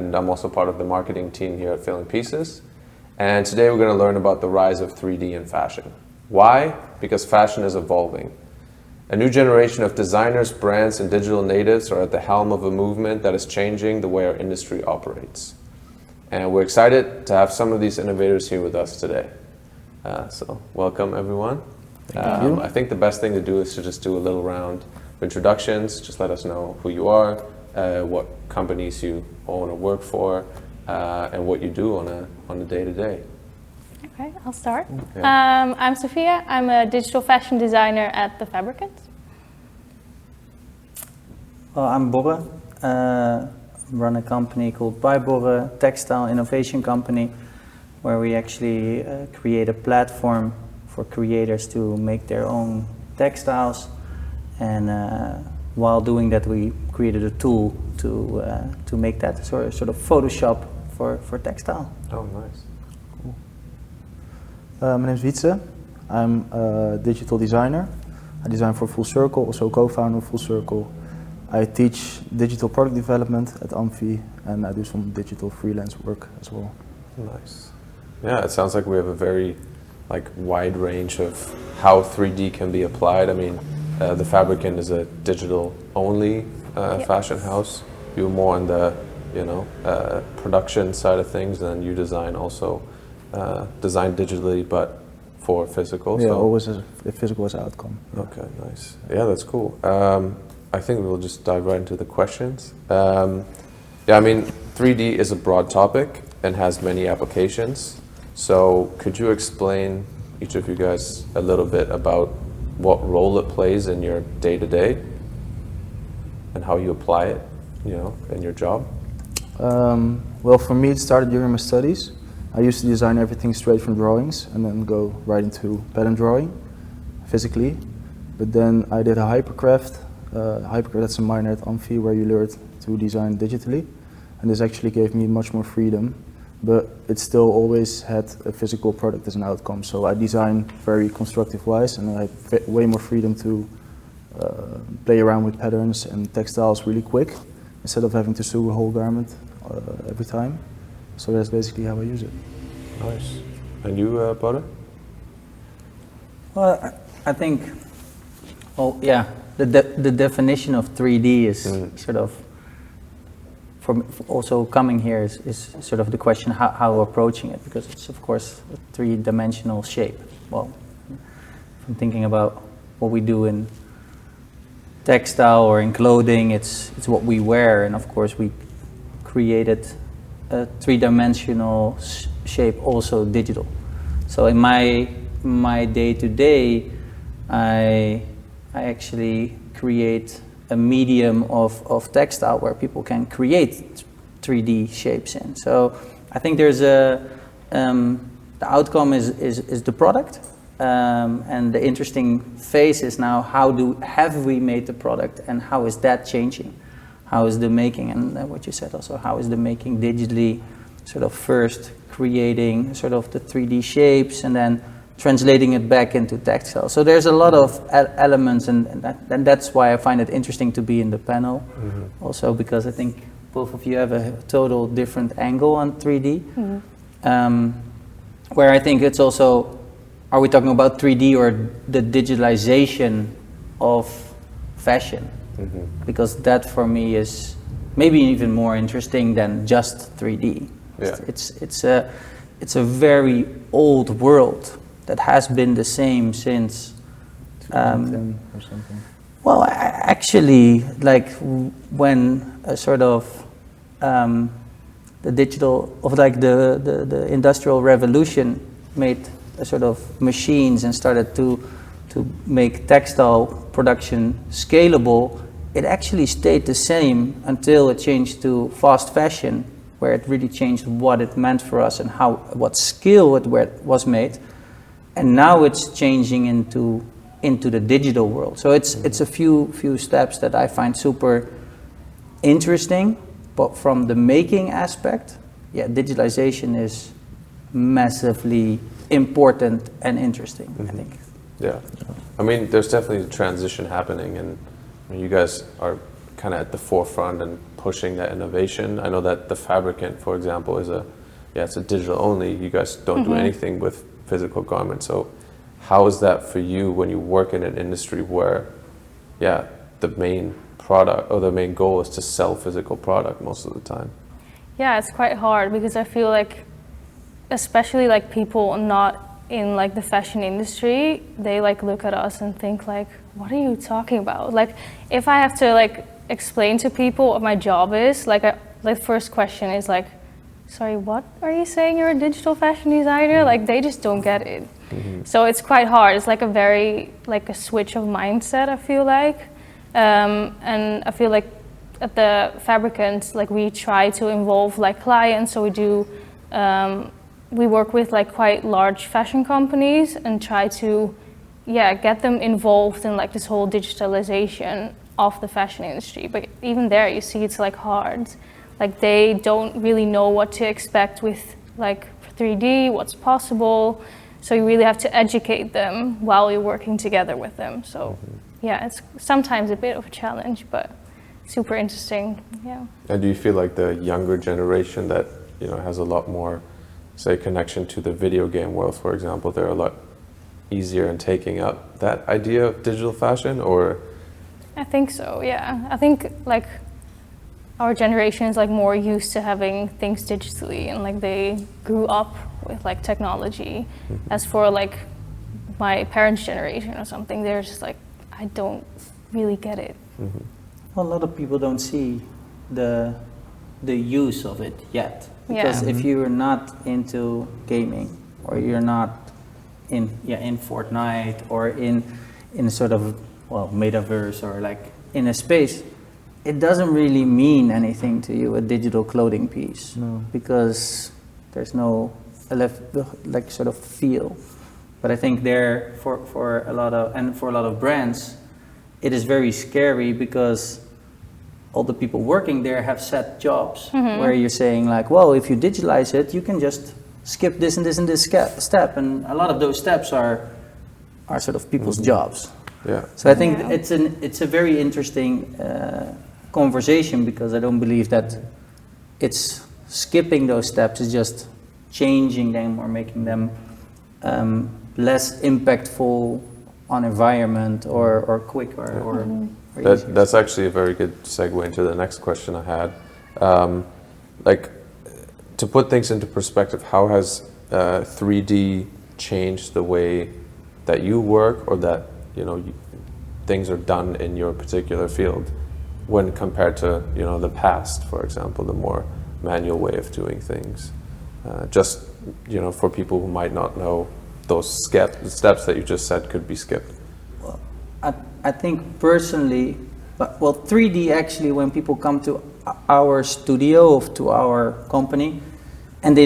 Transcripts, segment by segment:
and I'm also part of the marketing team here at Filling Pieces. And today we're going to learn about the rise of 3D in fashion. Why? Because fashion is evolving. A new generation of designers, brands, and digital natives are at the helm of a movement that is changing the way our industry operates. And we're excited to have some of these innovators here with us today. So welcome everyone. Thank you. I think the best thing to do is to just do a little round of introductions. Just let us know who you are, what companies you own or work for, and what you do on a day-to-day. Okay, I'll start. Okay. I'm Sofia. I'm a digital fashion designer at the Fabricant. Well, I'm Borre. Run a company called BYBORRE, textile innovation company, where we actually create a platform for creators to make their own textiles. And while doing that, we created a tool to make that sort of Photoshop for textile. Oh, nice. My name is Wytze. I'm a digital designer. I design for Full Circle, also co-founder of Full Circle. I teach digital product development at Amphi, and I do some digital freelance work as well. Nice. Yeah, it sounds like we have a very wide range of how 3D can be applied. I mean, the Fabricant is a digital-only fashion house. You're more on the production side of things, and you design also. Design digitally, but for physical. Yeah, so. always a physical as outcome. Yeah. Okay, nice. Yeah, that's cool. I think we'll just dive right into the questions. Yeah, I mean, 3D is a broad topic and has many applications. So could you explain, each of you guys, a little bit about what role it plays in your day-to-day and how you apply it, in your job? Well, for me, it started during my studies. I used to design everything straight from drawings and then go right into pattern drawing, physically. But then I did a hypercraft. That's a minor at Amphi where you learn to design digitally. And this actually gave me much more freedom, but it still always had a physical product as an outcome. So I design very constructive-wise, and I had way more freedom to play around with patterns and textiles really quick, instead of having to sew a whole garment every time. So that's basically how I use it. Nice. And you, Borre? Well, I think, the definition of 3D is sort of, for also coming here is sort of the question how we're approaching it, because it's of course a three-dimensional shape. Well, if I'm thinking about what we do in textile or in clothing, it's what we wear, and of course we created a three-dimensional shape, also digital. So in my day-to-day, I actually create a medium of textile where people can create 3D shapes in. So I think there's the outcome is the product, and the interesting phase is now have we made the product, and how is that changing? How is the making, and what you said also, how is the making digitally sort of first creating sort of the 3D shapes and then translating it back into textile. So there's a lot of elements, and that's why I find it interesting to be in the panel. Mm-hmm. Also because I think both of you have a total different angle on 3D. Mm-hmm. Where I think it's also, are we talking about 3D or the digitalization of fashion? Mm-hmm. Because that for me is maybe even more interesting than just 3D. Yeah. It's a very old world that has been the same since 2010 or something. Well, actually, like when a sort of the digital of like the industrial revolution made a sort of machines and started to make textile production scalable, it actually stayed the same until it changed to fast fashion, where it really changed what it meant for us and what scale it was made. And now it's changing into the digital world. So it's a few steps that I find super interesting, but from the making aspect, digitalization is massively important and interesting, I think. Yeah, I mean, there's definitely a transition happening, and you guys are kind of at the forefront and pushing that innovation? I know that the Fabricant, for example, it's a digital only. You guys don't do anything with physical garments. So how is that for you when you work in an industry where, the main product or the main goal is to sell physical product most of the time? Yeah, it's quite hard because I feel like, especially like people not in like the fashion industry, they like look at us and think like, what are you talking about? Like, if I have to like explain to people what my job is, like the first question is like, sorry, what are you saying? You're a digital fashion designer? Like, they just don't get it. So it's quite hard. It's like a switch of mindset, I feel like. And I feel like at the Fabricant, like we try to involve like clients. So we work with like quite large fashion companies and try to, get them involved in like this whole digitalization of the fashion industry. But even there, you see it's like hard. Like they don't really know what to expect with like 3D, what's possible. So you really have to educate them while you're working together with them. So it's sometimes a bit of a challenge, but super interesting. Yeah. And do you feel like the younger generation that has a lot more, say, connection to the video game world, for example, they're a lot easier in taking up that idea of digital fashion, or? I think so. Yeah. I think like our generation is like more used to having things digitally, and like they grew up with like technology. As for like my parents' generation or something, they're just like, I don't really get it. Well, a lot of people don't see the use of it yet, because if you're not into gaming, or you're not in Fortnite, or in a sort of metaverse, or like in a space, it doesn't really mean anything to you, a digital clothing piece. No. Because there's no like sort of feel. But I think there for a lot of brands, it is very scary, because all the people working there have set jobs where you're saying like, well, if you digitalize it, you can just skip this and this and this step, and a lot of those steps are sort of people's jobs. Yeah. So I think it's a very interesting conversation, because I don't believe that it's skipping those steps, it's just changing them or making them less impactful on environment or quicker or that's actually a very good segue into the next question I had. Like, to put things into perspective, how has 3D changed the way that you work, or that things are done in your particular field, when compared to the past, for example, the more manual way of doing things? Just for people who might not know, those steps that you just said could be skipped. Well, I think personally, 3D actually, when people come to our studio, to our company, and they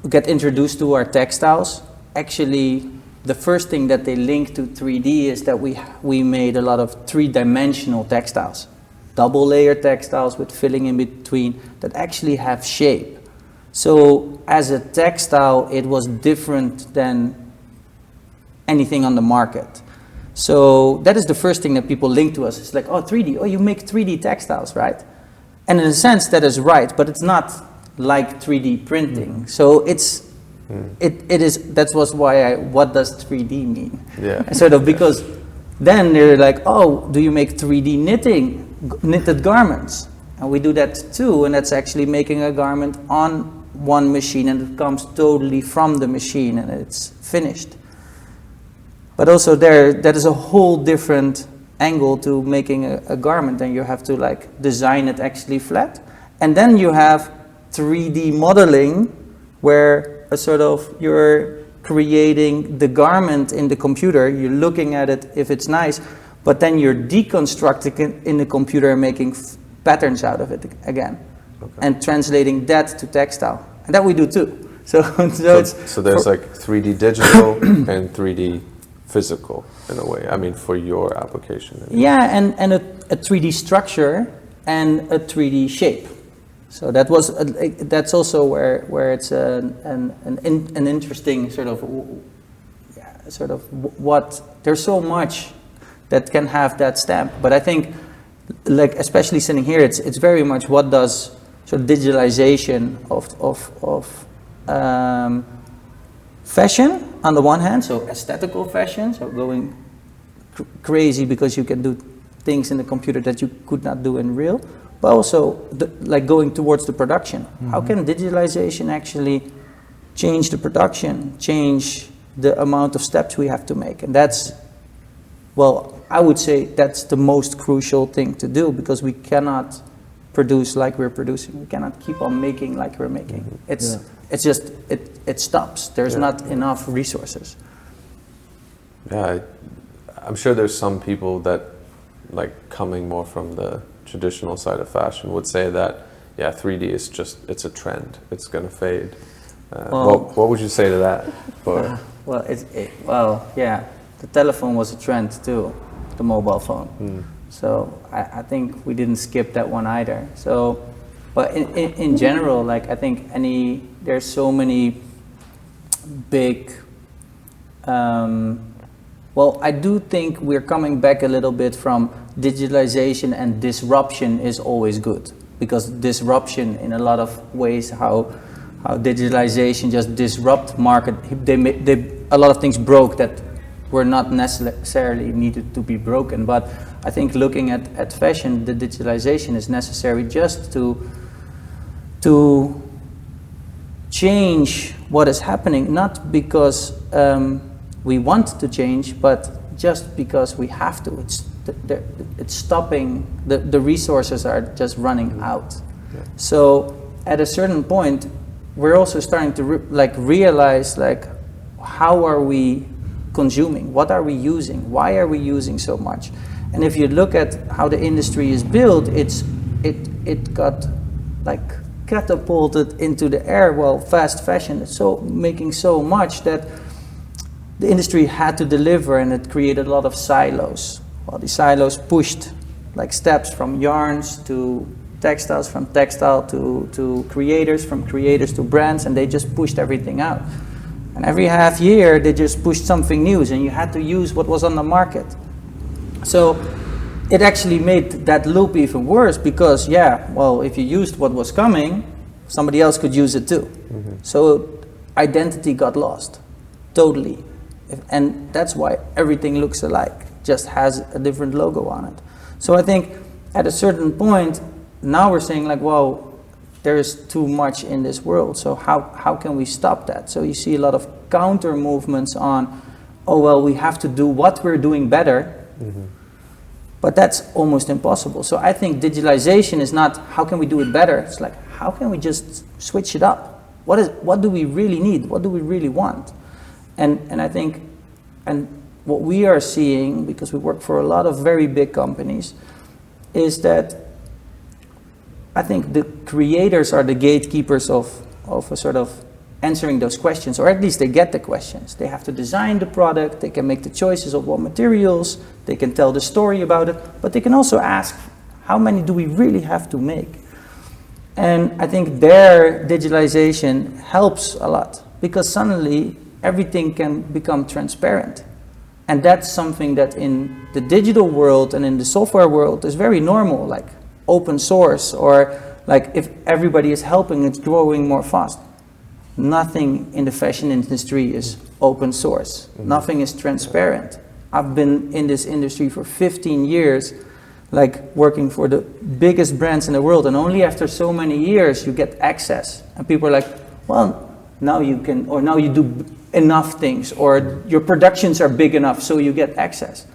get introduced to our textiles, actually the first thing that they link to 3D is that we made a lot of three-dimensional textiles, double layer textiles with filling in between, that actually have shape. So as a textile, it was different than anything on the market. So that is the first thing that people link to us. It's like, oh, 3D, oh, you make 3D textiles, right? And in a sense, that is right, but it's not like 3D printing. So it is, that was why what does 3D mean? Yeah. Sort of, because then they're like, oh, do you make 3D knitted garments? And we do that too, and that's actually making a garment on one machine, and it comes totally from the machine and it's finished. But also that is a whole different angle to making a garment, and you have to like design it actually flat. And then you have 3D modeling, where you're creating the garment in the computer, you're looking at it if it's nice, but then you're deconstructing it in the computer and making patterns out of it again. Okay. And translating that to textile, and that we do too. So there's like 3D digital and 3D physical in a way. I mean, for your application. Yeah, and a 3D structure and a 3D shape. So that's also where it's an interesting sort of what there's so much that can have that stamp. But I think like especially sitting here, it's very much what does sort of digitalization of fashion on the one hand, so aesthetical fashion, so going crazy because you can do things in the computer that you could not do in real, but also like going towards the production. Mm-hmm. How can digitalization actually change the production, change the amount of steps we have to make? And that's, well, I would say that's the most crucial thing to do, because we cannot produce like we're producing. We cannot keep on making like we're making. Mm-hmm. It's just, it stops. There's not enough resources. Yeah, I'm sure there's some people that, like, coming more from the traditional side of fashion, would say that, yeah, 3D is just, it's a trend. It's going to fade. What would you say to that? Well, yeah, the telephone was a trend too, the mobile phone. Mm. So I think we didn't skip that one either. So, but in general, like, I think there's so many big, well, I do think we're coming back a little bit from digitalization, and disruption is always good, because disruption in a lot of ways, how digitalization just disrupt market, a lot of things broke that were not necessarily needed to be broken. But I think looking at fashion, the digitalization is necessary just to change what is happening, not because we want to change, but just because we have to. It's stopping, the resources are just running out. Yeah. So at a certain point, we're also starting to realize, like, how are we consuming? What are we using? Why are we using so much? And if you look at how the industry is built, it got like catapulted into the air. Well, fast fashion is making so much that the industry had to deliver, and it created a lot of silos. Well, the silos pushed like steps from yarns to textiles, from textile to creators, from creators to brands, and they just pushed everything out. And every half year they just pushed something new, and you had to use what was on the market. So it actually made that loop even worse, because if you used what was coming, somebody else could use it too. Mm-hmm. So identity got lost, totally. And that's why everything looks alike, just has a different logo on it. So I think at a certain point, now we're saying, like, well, there's too much in this world, so how can we stop that? So you see a lot of counter movements on, oh, well, we have to do what we're doing better, mm-hmm. but that's almost impossible. So I think digitalization is not, how can we do it better? It's like, how can we just switch it up? What do we really need? What do we really want? And I think, and what we are seeing, because we work for a lot of very big companies, is that I think the creators are the gatekeepers of a sort of answering those questions, or at least they get the questions. They have to design the product, they can make the choices of what materials, they can tell the story about it, but they can also ask, how many do we really have to make? And I think their digitalization helps a lot, because suddenly everything can become transparent. And that's something that in the digital world and in the software world is very normal, like open source, or like if everybody is helping, it's growing more fast. Nothing in the fashion industry is open source. Mm-hmm. Nothing is transparent. I've been in this industry for 15 years, like working for the biggest brands in the world, and only after so many years you get access. And people are like, well, now you can, or now you do enough things, or your productions are big enough so you get access.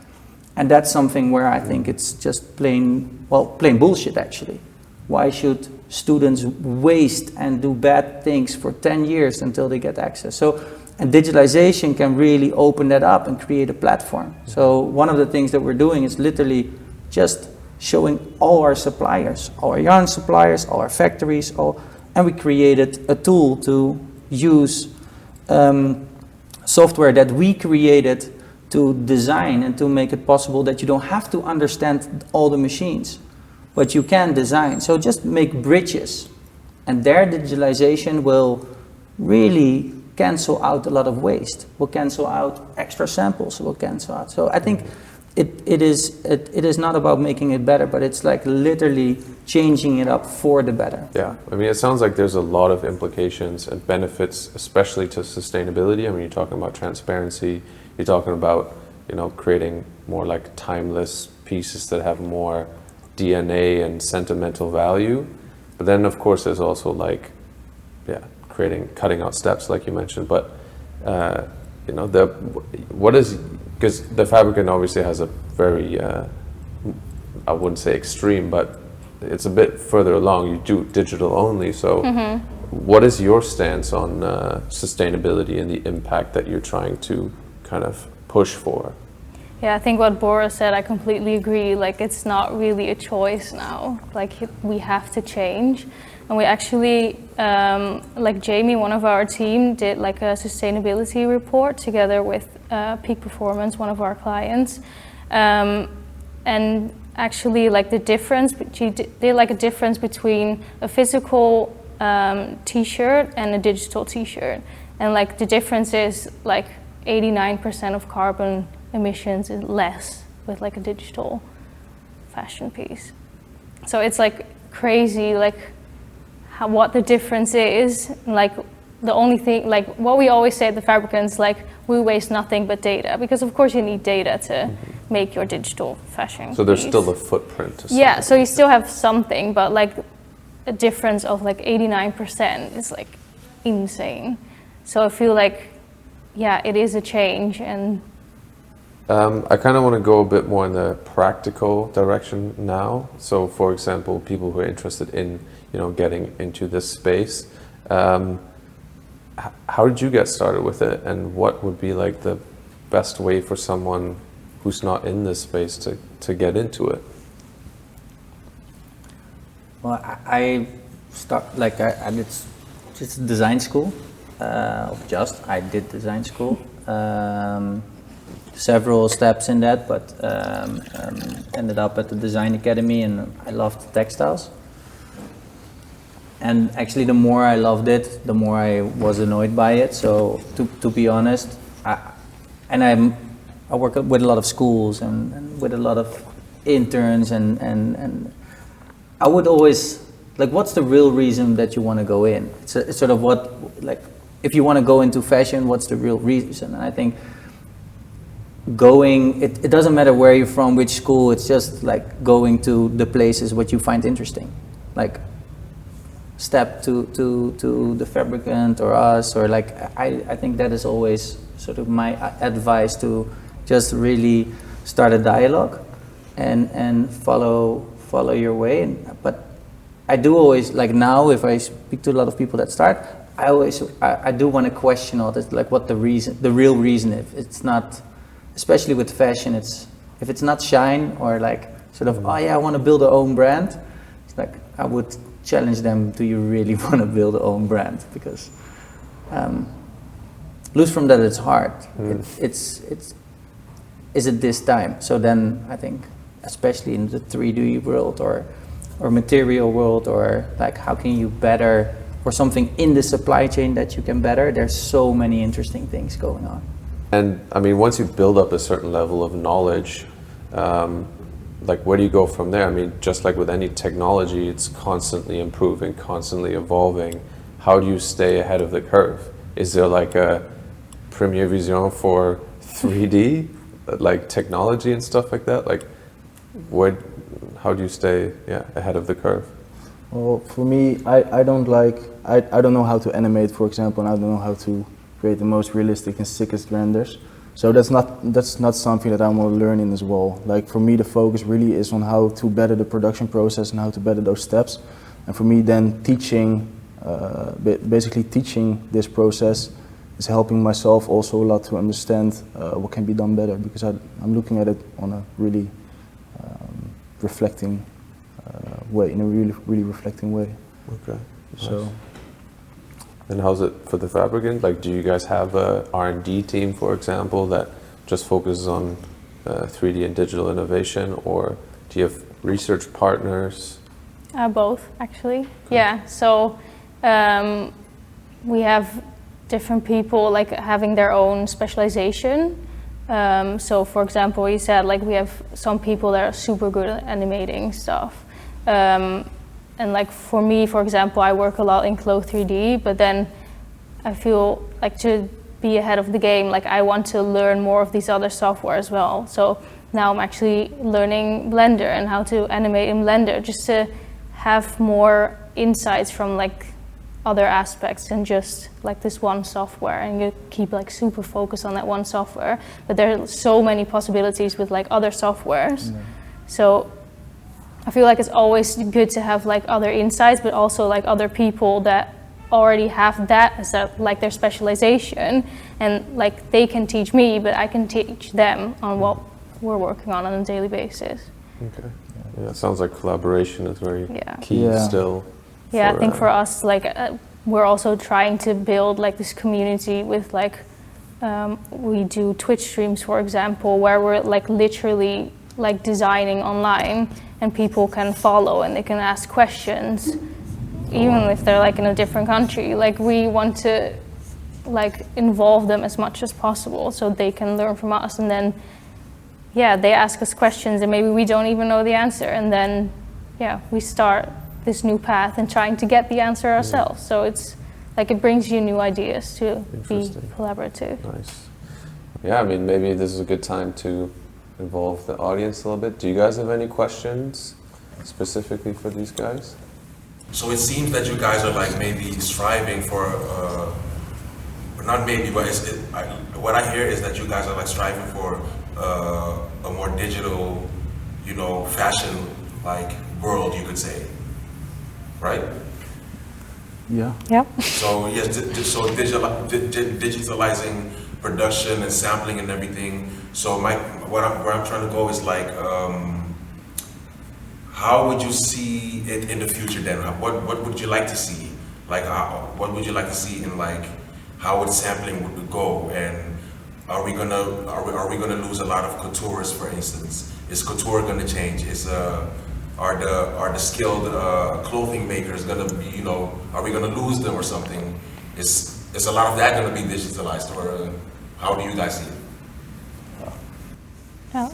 And that's something where I think it's just plain bullshit, actually. Why should students waste and do bad things for 10 years until they get access? So, and digitalization can really open that up and create a platform. So one of the things that we're doing is literally just showing all our suppliers, all our yarn suppliers, all our factories, and we created a tool to use software that we created to design and to make it possible that you don't have to understand all the machines, but you can design. So just make bridges, and their digitalization will really cancel out a lot of waste, will cancel out extra samples, will cancel out. So I think it is not about making it better, but it's like literally changing it up for the better. Yeah, I mean, it sounds like there's a lot of implications and benefits, especially to sustainability. I mean, you're talking about transparency, you're talking about, you know, creating more like timeless pieces that have more DNA and sentimental value. But then, of course, there's also like, yeah, cutting out steps, like you mentioned. But you know, because the Fabricant obviously has a very, I wouldn't say extreme, but it's a bit further along. You do digital only. So what is your stance on sustainability and the impact that you're trying to kind of push for? Yeah, I think what Borre said, I completely agree. Like, it's not really a choice now. Like, we have to change. And we actually, like Jamie, one of our team, did like a sustainability report together with Peak Performance, one of our clients. And actually, like the difference, she did like a difference between a physical t-shirt and a digital t-shirt. And like the difference is like 89% of carbon emissions is less with like a digital fashion piece. So it's like crazy, like what the difference is. Like the only thing, like what we always say at the Fabricants, like we waste nothing but data, because of course you need data to make your digital fashion. So there's piece. still a footprint to Yeah, so you still have something, but like a difference of like 89% is like insane. So I feel like, yeah, it is a change. And I kind of want to go a bit more in the practical direction now. So, for example, people who are interested in, you know, getting into this space, how did you get started with it, and what would be like the best way for someone who's not in this space to get into it? Well, I did just design school. I did design school. Several steps in that, but ended up at the design academy, and I loved textiles. And actually, the more I loved it, the more I was annoyed by it. So to be honest, I work with a lot of schools and with a lot of interns, and I would always like, what's the real reason that you want to go in? It's sort of what, like, if you want to go into fashion, what's the real reason? And I think it doesn't matter where you're from, which school, it's just like going to the places what you find interesting. Like step to the Fabricant or us, or like, I think that is always sort of my advice, to just really start a dialogue and follow your way. But I do always, like now, if I speak to a lot of people that start, I do want to question all this, like what the real reason, if it's not, especially with fashion, if it's not shine or like sort of, oh yeah, I want to build our own brand. It's like, I would challenge them, do you really want to build your own brand? Because lose from that, it's hard. Is it this time? So then I think, especially in the 3D world or material world, or like how can you better, or something in the supply chain that you can better, there's so many interesting things going on. And I mean, once you build up a certain level of knowledge, like where do you go from there? I mean, just like with any technology, it's constantly improving, constantly evolving. How do you stay ahead of the curve? Is there like a premiere vision for 3D, like technology and stuff like that? Like, how do you stay ahead of the curve? Well, for me, I don't know how to animate, for example, and I don't know how to create the most realistic and sickest renders. So that's not something that I'm learning as well. Like for me, the focus really is on how to better the production process and how to better those steps. And for me, then basically teaching this process is helping myself also a lot to understand what can be done better, because I'm looking at it on a really reflecting way, in a really reflecting way. Okay. So. Nice. And how's it for the Fabricant? Like, do you guys have a R&D team, for example, that just focuses on 3D and digital innovation, or do you have research partners? Both, actually. Okay. Yeah, so we have different people like having their own specialization. So for example, you said like we have some people that are super good at animating stuff. And like for me, for example, I work a lot in Clo 3D, but then I feel like to be ahead of the game, like I want to learn more of these other software as well. So now I'm actually learning Blender and how to animate in Blender, just to have more insights from like other aspects than just like this one software, and you keep like super focused on that one software. But there are so many possibilities with like other softwares. So I feel like it's always good to have like other insights, but also like other people that already have that as like their specialization, and like they can teach me, but I can teach them on what we're working on a daily basis. Okay. Yeah, it sounds like collaboration is very key still. Yeah, I think for us, like we're also trying to build like this community with like we do Twitch streams, for example, where we're like literally like designing online, and people can follow and they can ask questions, even if they're like in a different country. Like we want to like involve them as much as possible so they can learn from us, and then they ask us questions and maybe we don't even know the answer, and then we start this new path and trying to get the answer ourselves. So it's like it brings you new ideas to be collaborative. Nice. Yeah, I mean, maybe this is a good time to involve the audience a little bit. Do you guys have any questions specifically for these guys? So it seems that you guys are like maybe striving for, not maybe, but what I hear is that you guys are like striving for a more digital, you know, fashion like world, you could say, right? Yeah. Yep. So yes, so digitalizing production and sampling and everything. So where I'm trying to go is like, how would you see it in the future then? What would you like to see? Like, what would you like to see in like, how would sampling would go? And are we gonna lose a lot of couturiers, for instance? Is couture gonna change? Are the skilled clothing makers gonna be, you know, are we gonna lose them or something? Is a lot of that gonna be digitalized, or how do you guys see it? Who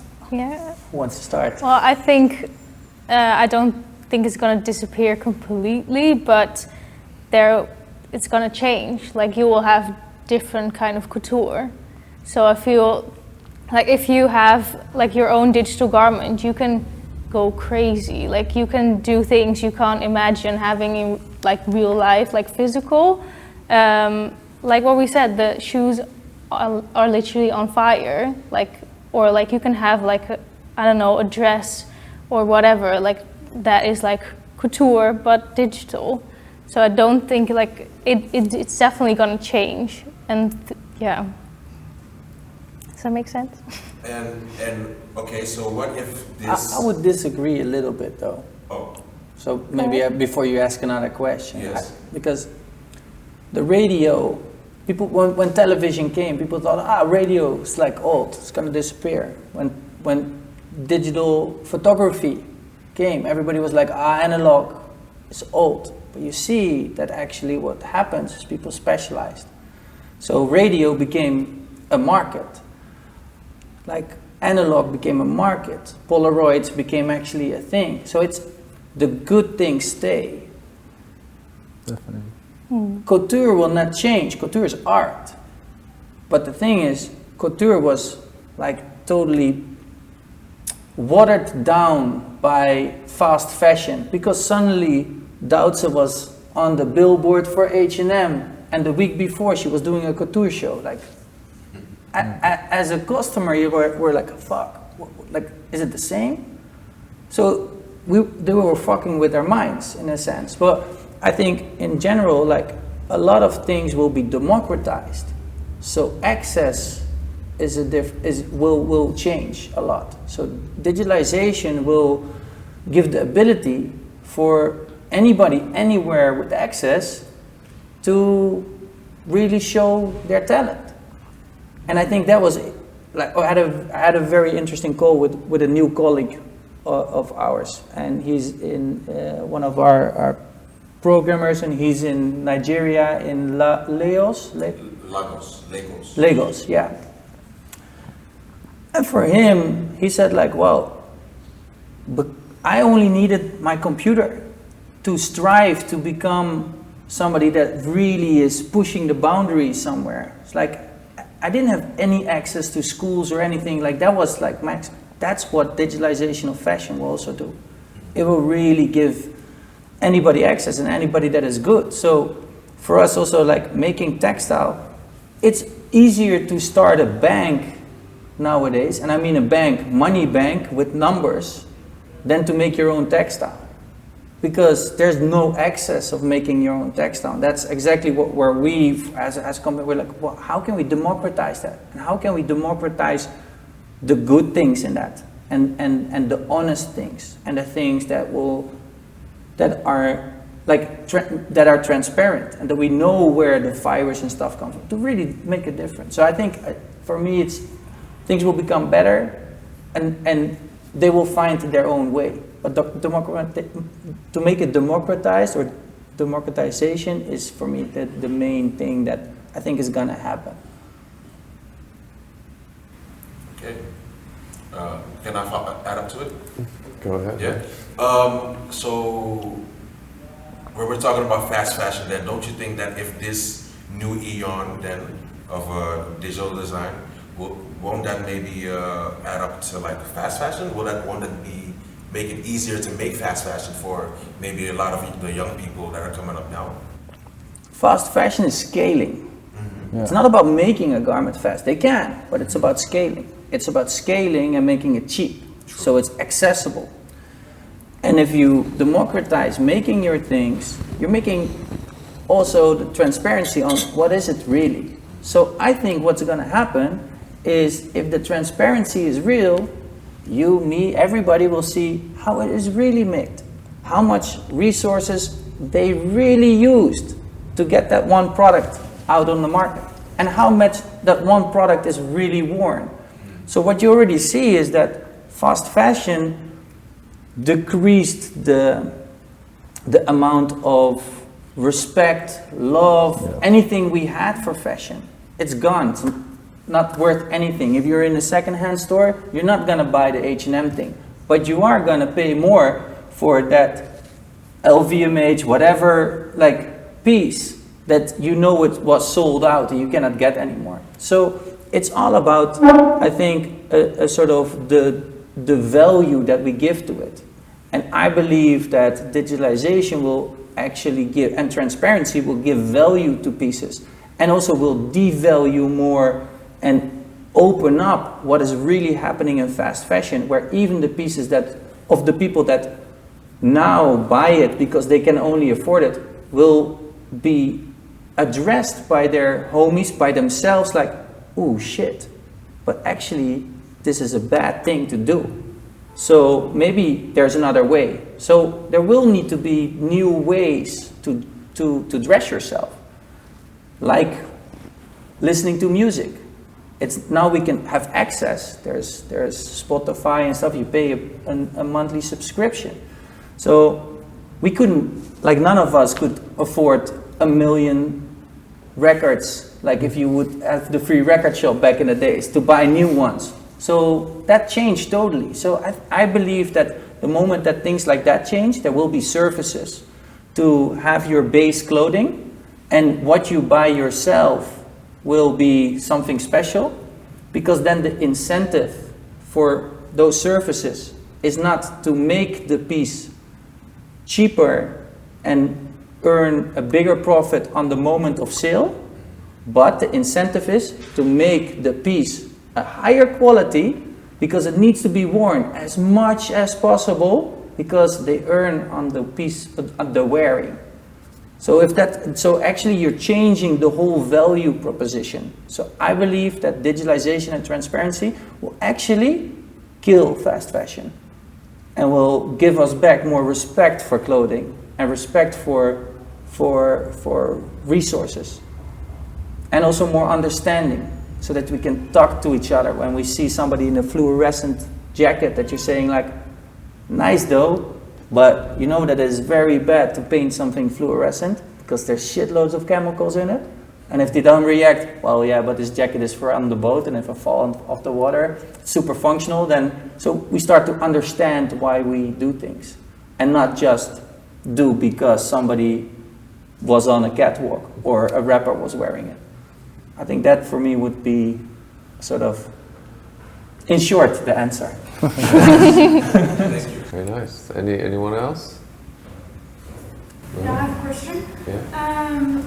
wants to start? Well, I think I don't think it's going to disappear completely, but it's going to change. Like you will have different kind of couture. So I feel like if you have like your own digital garment, you can go crazy. Like you can do things you can't imagine having in like real life, like physical. Like what we said, the shoes are literally on fire. Or like you can have like a dress or whatever, like that is like couture but digital. So I don't think like it's definitely gonna change, and Does that make sense? And okay, so what if this? I would disagree a little bit though. Oh. So maybe before you ask another question. Yes. Because the radio, people when television came, people thought radio is like old, it's gonna disappear. When digital photography came, everybody was like, analog is old. But you see that actually what happens is people specialized. So radio became a market. Like analog became a market. Polaroids became actually a thing. So it's the good things stay. Definitely. Couture will not change. Couture is art. But the thing is, couture was like totally watered down by fast fashion, because suddenly Duitze was on the billboard for H&M, and the week before she was doing a couture show. Like, as a customer, you were like, fuck, like, is it the same? So they were fucking with our minds in a sense. But I think in general, like a lot of things will be democratized. So access will change a lot. So digitalization will give the ability for anybody, anywhere with access to really show their talent. And I think that was, like, I had a very interesting call with a new colleague of ours, and he's in one of our programmers, and he's in Nigeria, in Lagos, yeah. And for him, he said like, well, but I only needed my computer to strive to become somebody that really is pushing the boundaries somewhere. It's like, I didn't have any access to schools or anything like that. Was like max. That's what digitalization of fashion will also do. It will really give anybody access and anybody that is good. So for us also, like making textile, it's easier to start a bank nowadays, and I mean a bank, money bank with numbers, than to make your own textile. Because there's no access of making your own textile. That's exactly where we, as a company, we're like, well, how can we democratize that? And how can we democratize the good things in that? And the honest things, and the things that are like that are transparent, and that we know where the fibers and stuff come from, to really make a difference. So I think for me, it's things will become better, and they will find their own way. But to make it democratized, or democratization, is for me the main thing that I think is gonna happen. Okay. Can I add up to it? Go ahead. Yeah. So when we're talking about fast fashion, then don't you think that if this new eon then of digital design, won't that maybe add up to like fast fashion? Won't that make it easier to make fast fashion for maybe a lot of the young people that are coming up now? Fast fashion is scaling. Yeah. It's not about making a garment fast. They can, but it's about scaling. It's about scaling and making it cheap, so it's accessible. And if you democratize making your things, you're making also the transparency on what is it really. So I think what's going to happen is, if the transparency is real, you, me, everybody will see how it is really made, how much resources they really used to get that one product out on the market, and how much that one product is really worn. So what you already see is that fast fashion decreased the amount of respect, love, anything we had for fashion. It's gone. It's not worth anything. If you're in a second-hand store, you're not gonna buy the H&M thing, but you are gonna pay more for that LVMH, whatever, like piece that you know it was sold out and you cannot get anymore. So it's all about, I think, a sort of the value that we give to it. And I believe that digitalization will actually give, and transparency will give value to pieces, and also will devalue more and open up what is really happening in fast fashion, where even the pieces that, of the people that now buy it because they can only afford it, will be addressed by their homies, by themselves, like, oh shit, but actually this is a bad thing to do. So maybe there's another way. So there will need to be new ways to dress yourself, like listening to music. It's now we can have access. There's Spotify and stuff. You pay a monthly subscription. So we couldn't, like none of us could afford 1 million records, like if you would have the free record shop back in the days, to buy new ones. So that changed totally. So I believe that the moment that things like that change, there will be services to have your base clothing, and what you buy yourself will be something special, because then the incentive for those services is not to make the piece cheaper and earn a bigger profit on the moment of sale, but the incentive is to make the piece a higher quality, because it needs to be worn as much as possible, because they earn on the piece, on the wearing. So so actually you're changing the whole value proposition. So I believe that digitalization and transparency will actually kill fast fashion, and will give us back more respect for clothing, and respect for resources, and also more understanding, so that we can talk to each other when we see somebody in a fluorescent jacket that you're saying like, nice though, but you know that it's very bad to paint something fluorescent because there's shitloads of chemicals in it. And if they don't react, well, yeah, but this jacket is for on the boat, and if I fall off the water, it's super functional, then, so we start to understand why we do things, and not just do because somebody was on a catwalk or a rapper was wearing it. I think that for me would be sort of, in short, the answer. Thank you. Very nice. Anyone else? Yeah, I have a question. Yeah.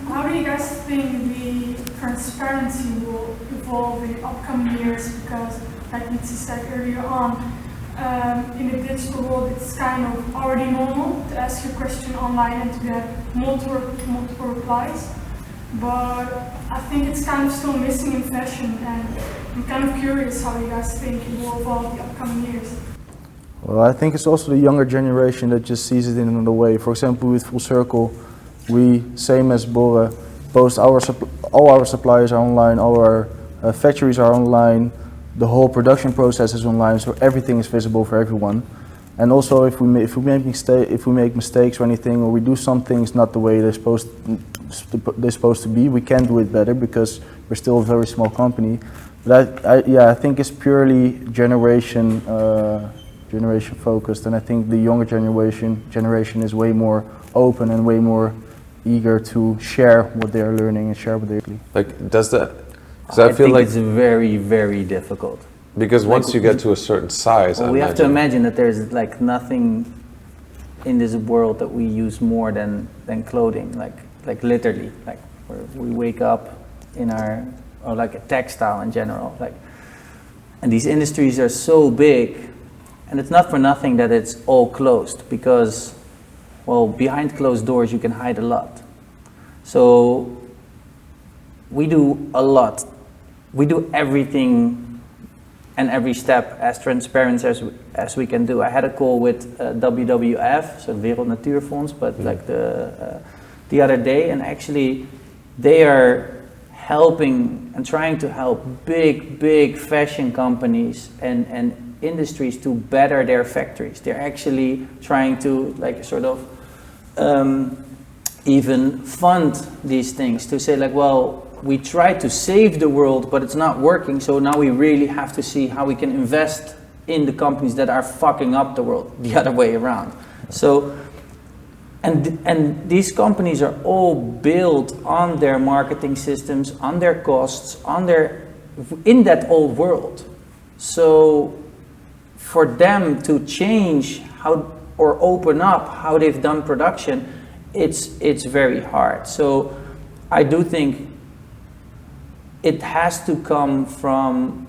How do you guys think the transparency will evolve in the upcoming years? Because, like Wytze said earlier on, in the digital world, it's kind of already normal to ask your question online and to get multiple replies. But I think it's kind of still missing in fashion, and I'm kind of curious how you guys think it will evolve the upcoming years. Well, I think it's also the younger generation that just sees it in another way. For example, with Full Circle, we, same as Borre, post all our suppliers are online, all our factories are online, the whole production process is online, so everything is visible for everyone. And also, if we make mistakes or anything, or we do some things not the way they're supposed to be, we can do it better because we're still a very small company. But I think it's purely generation focused, and I think the younger generation is way more open and way more eager to share what they're learning and share what they're doing. Like, does that? Because I feel think like it's very, very difficult. because once you get to a certain size, Well, we have to imagine that there's like nothing in this world that we use more than clothing, like literally, like where we wake up in our, or like a textile in general, like, and these industries are so big, and it's not for nothing that it's all closed, because, well, behind closed doors you can hide a lot. So we do a lot. We do everything and every step as transparent as we can do. I had a call with WWF, so Wereld Natuurfonds, but like the other day, and actually they are helping and trying to help big fashion companies and industries to better their factories. They're actually trying to like sort of even fund these things to say like, well, we try to save the world, but it's not working, so now we really have to see how we can invest in the companies that are fucking up the world, the other way around. So, and these companies are all built on their marketing systems, on their costs, in that old world. So for them to change how, or open up how they've done production, it's very hard. So I do think it has to come from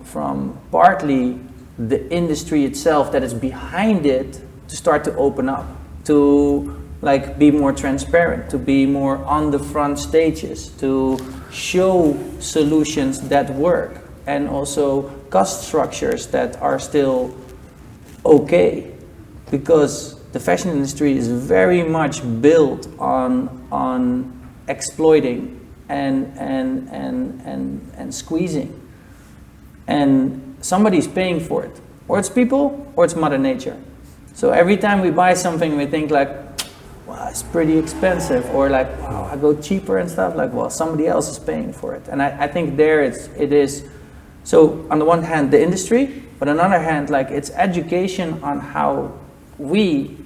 partly the industry itself that is behind it to start to open up, to like be more transparent, to be more on the front stages, to show solutions that work, and also cost structures that are still okay, because the fashion industry is very much built on exploiting and squeezing, and somebody's paying for it, or it's people or it's Mother Nature. So every time we buy something we think like, wow, it's pretty expensive, or like, wow, I go cheaper and stuff, like, well, somebody else is paying for it. And I think there it is, so on the one hand the industry, but on the other hand, like, it's education on how we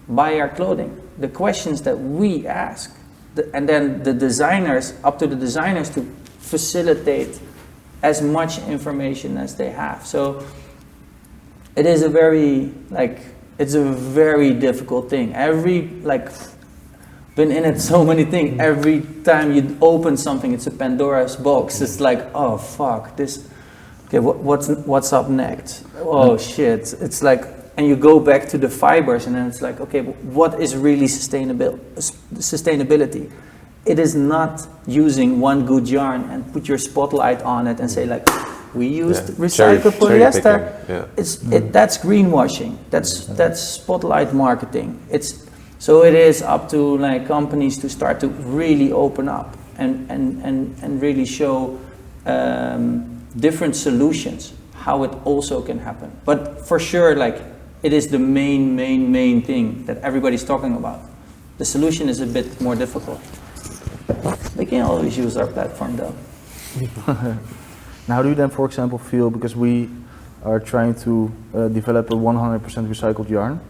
buy our clothing, the questions that we ask, and then the designers, up to the designers to facilitate as much information as they have. So it is a very, like, it's a very difficult thing. Been in it so many things. Every time you open something, it's a Pandora's box. It's like, oh fuck, this, okay, what's up next? Oh shit, it's like, and you go back to the fibers, and then it's like, okay, what is really sustainability? It is not using one good yarn and put your spotlight on it and say like, we used recycled polyester. That's greenwashing. That's spotlight marketing. So it is up to like companies to start to really open up and really show different solutions, how it also can happen. But for sure, like, it is the main thing that everybody's talking about. The solution is a bit more difficult. They can always use our platform though. Now, how do you then, for example, feel, because we are trying to develop a 100% recycled yarn.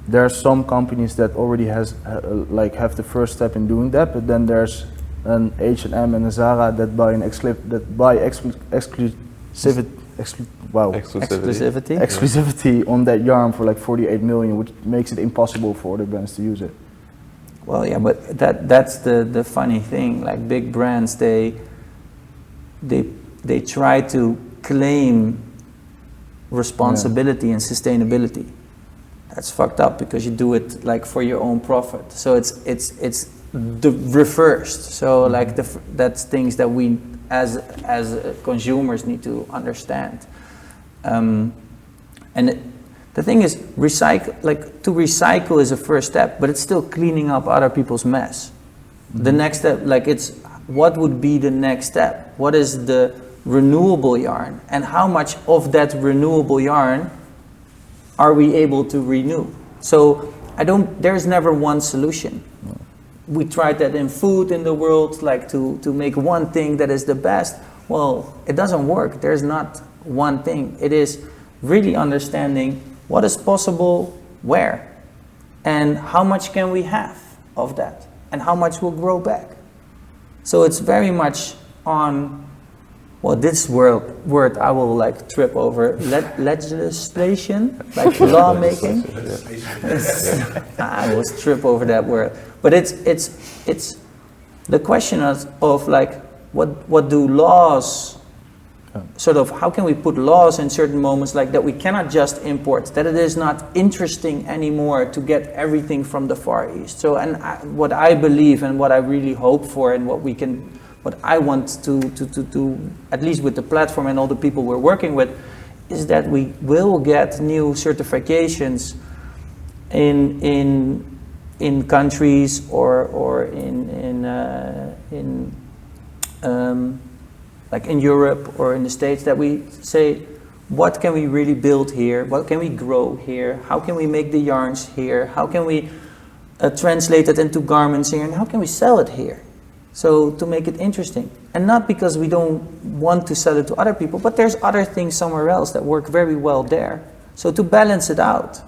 There are some companies that already have the first step in doing that, but then there's an H&M and a Zara that buy exclusivity on that yarn for like 48 million, which makes it impossible for other brands to use it. Well, yeah, but that's the funny thing. Like big brands, they try to claim responsibility and sustainability. That's fucked up because you do it like for your own profit. So it's the reversed. So like that's things that we as consumers need to understand. And the thing is, to recycle is a first step, but it's still cleaning up other people's mess. The next step, what would be the next step? What is the renewable yarn, and how much of that renewable yarn are we able to renew? So there's never one solution. We tried that in food in the world, like to make one thing that is the best. Well, it doesn't work. There's not one thing. It is really understanding what is possible where, and how much can we have of that, and how much will grow back. So it's very much on, well, this word I will like trip over, legislation, like lawmaking. I will trip over that word. But it's the question of like, what do laws, sort of, how can we put laws in certain moments like that we cannot just import, that it is not interesting anymore to get everything from the Far East. So, what I believe and what I really hope for and what I want to at least with the platform and all the people we're working with, is that we will get new certifications in countries or like in Europe or in the States, that we say, what can we really build here? What can we grow here? How can we make the yarns here? How can we translate it into garments here? And how can we sell it here? So to make it interesting. And not because we don't want to sell it to other people, but there's other things somewhere else that work very well there. So to balance it out.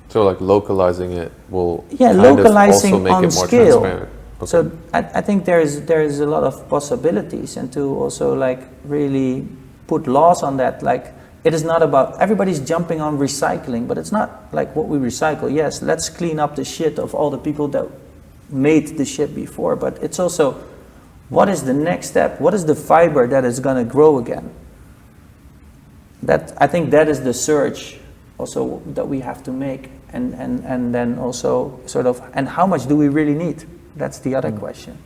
So like localizing it will localizing also make on it more scale. transparent. Okay. So I think there is a lot of possibilities, and to also like really put laws on that. Like it is not about, everybody's jumping on recycling, but it's not like what we recycle. Yes, let's clean up the shit of all the people that made the shit before, but it's also, what is the next step? What is the fiber that is going to grow again? I think that is the search also that we have to make, and then also sort of, and how much do we really need? That's the other question.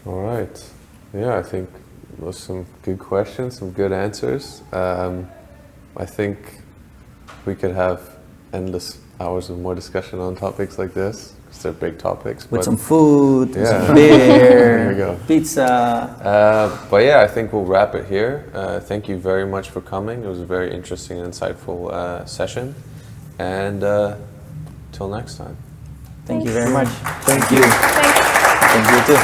All right. Yeah, I think those are some good questions, some good answers. I think we could have endless hours of more discussion on topics like this, because they're big topics. With some food, yeah. some beer, there we go. pizza. But yeah, I think we'll wrap it here. Thank you very much for coming. It was a very interesting and insightful session. And till next time. Thank you very much. Thank you. Thanks. Thank you too.